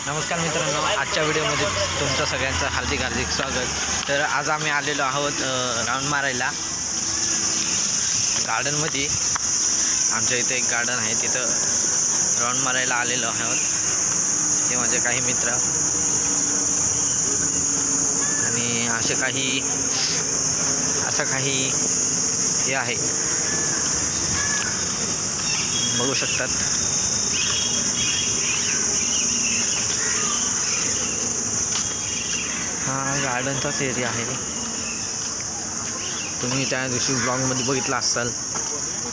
नमस्कार मित्रांनो, आजच्या व्हिडिओमध्ये तुमचं सगळ्यांचं हार्दिक स्वागत। तर आज आम्ही आलेलो आहोत राऊंड मारायला गार्डनमध्ये। आमच्या इथे एक गार्डन आहे, तिथं राऊंड मारायला आलेलो आहोत। ते माझे काही मित्र आणि असं काही हे आहे, बघू शकतात। हा गार्डनचाच एरिया आहे। तुम्ही त्या दिवशी ब्लॉगमध्ये बघितला असाल,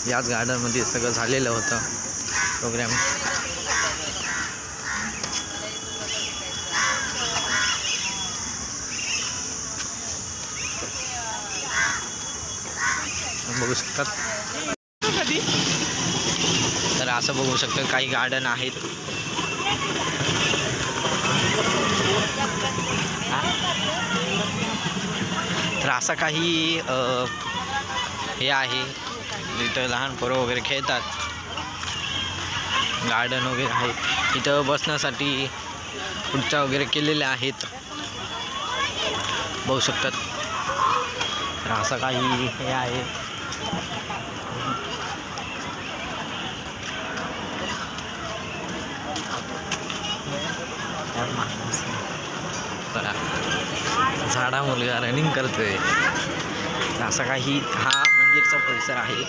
याच गार्डनमध्ये सगळं झालेलं होतं प्रोग्राम। बघू शकतात। तर असं बघू शकता काही गार्डन आहेत। तर असं काही हे आहे, इथं लहान पोरं वगैरे खेळतात। गार्डन वगैरे आहे, इथं बसण्यासाठी खुर्च्या वगैरे केलेल्या आहेत, बघू शकतात। तर असं काही हे आहे। झाडा मुलगा रनिंग करतोय। असा काही हा मंदिरचा परिसर आहे,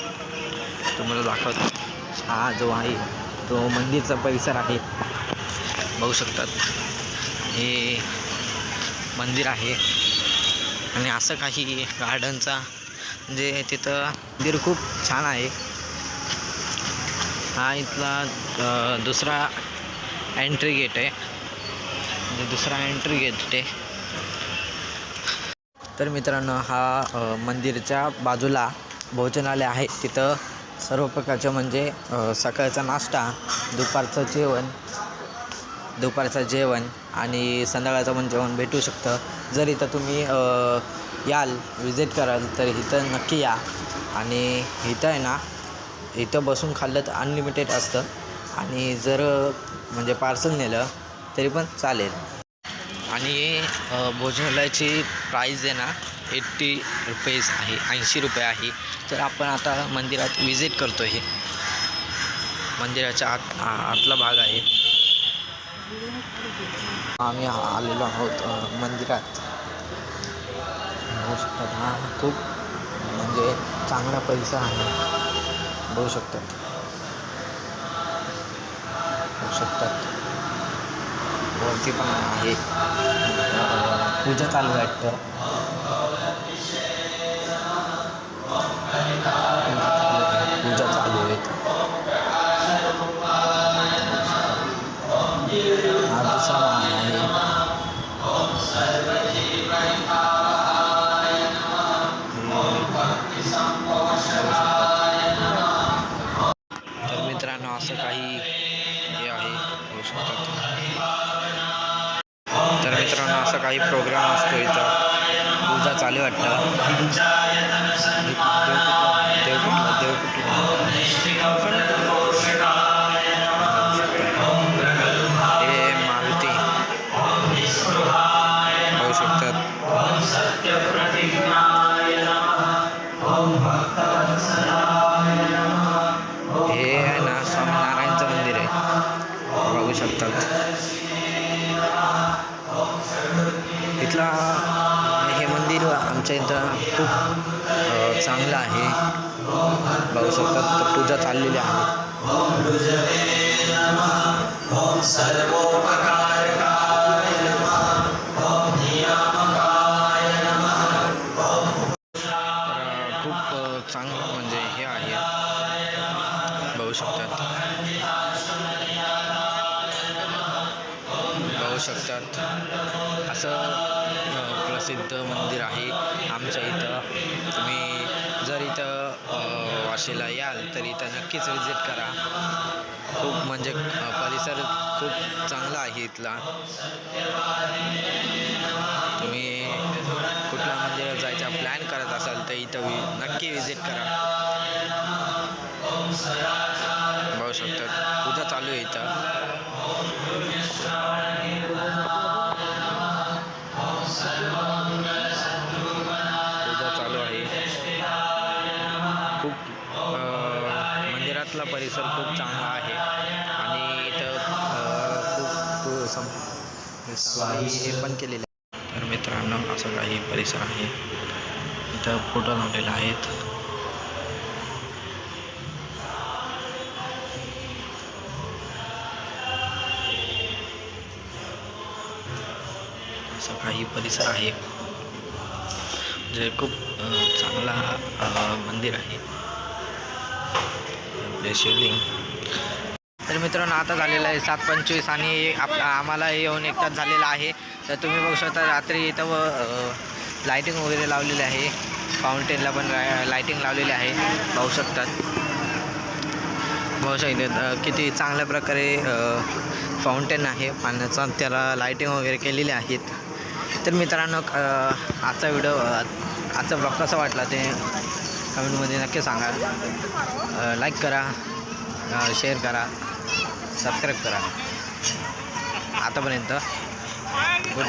तुम्हाला दाखवतो। हा जो आहे तो मंदिरचा परिसर आहे, बघू शकतात। हे मंदिर आहे आणि असं काही गार्डनचा म्हणजे तिथं मंदिर खूप छान आहे। हा इथला दुसरा एंट्री गेट आहे, दुसरा एंट्री गेट आहे। तर मित्रांनो, हा मंदिरच्या बाजूला भोजनालय आहे। तिथं सर्व प्रकारचे म्हणजे सकाळचा नाश्ता, दुपारचं जेवण आणि संध्याकाळचं पण जेवण भेटू शकतं। जर इथं तुम्ही याल, विजिट कराल तर इथं नक्की या। आणि इथं आहे ना, इथं बसून खाल्लं तर अनलिमिटेड असतं, आणि जर म्हणजे पार्सल नेलं तरी पण चालेल। आणि भोजनालयाची प्राईज आहे ना 80 रुपीज आहे, 80 रुपये आहे। तर आपण आता मंदिरात विजिट करतो। हे मंदिराच्या आतला भाग आहे। आम्ही आलेलो आहोत मंदिरात। बघू शकतात, हा खूप म्हणजे चांगला परिसर आहे, बघू शकतात। वरती पण आहे, पूजा चालू आहे वाटतं। पूजा चालू आहे। हा दुसरा मान आहे। तर मित्रांनो, असं काही हे आहे, बघू शकतात। तर मित्रांनो, असं काही प्रोग्राम असतो, इथं पूजा चालू वाटतं। हे मारुती बघू शकतात। हे आहे ना स्वामीनारायणचं मंदिर आहे, बघू शकतात। इथला हे मंदिर आमच्या इथं खूप चांगलं आहे, बघू शकतात। तर पूजा चाललेली आहे। खूप चांगलं म्हणजे हे आहे, बघू शकतात। असं प्रसिद्ध मंदिर आहे आमच्या इथं। तुम्ही जर इथं वाशीला याल तर इथं नक्कीच विजिट करा। खूप म्हणजे परिसर खूप चांगला आहे इथला। तुम्ही कुठल्या मंदिरात जायचा प्लॅन करत असाल तर इथं नक्की विजिट करा, बघू शकतात। पूजा चालू आहे इथं। परिसर खूप चांगला आहे आणि इथं हे पण केलेलं आहे. तर मित्रांनो असं काही परिसर आहे. इथं फोटो लावलेले आहेत. असं काही परिसर आहे जे खूप चांगला मंदिर आहे आपले शिवलिंग. तर मित्रांनो आता झालेलं आहे 7:25 आणि आम्हाला येऊन 1 तास झालेला आहे. तर तुम्ही बघू शकता रात्री इथं लाईटिंग वगैरे लावलेली आहे. फाउंटेनला पण लाईटिंग लावलेली आहे. पाहू शकतात किती चांगल्या प्रकारे फाउंटेन आहे पाण्याचा, त्याला लाईटिंग वगैरे केलेली आहेत. तर मित्रांनो आजचा ब्लॉग कसा वाटला ते कमेंटमध्ये नक्की सांगा. लाईक करा, शेअर करा, सबस्क्राईब करा. आतापर्यंत गुड.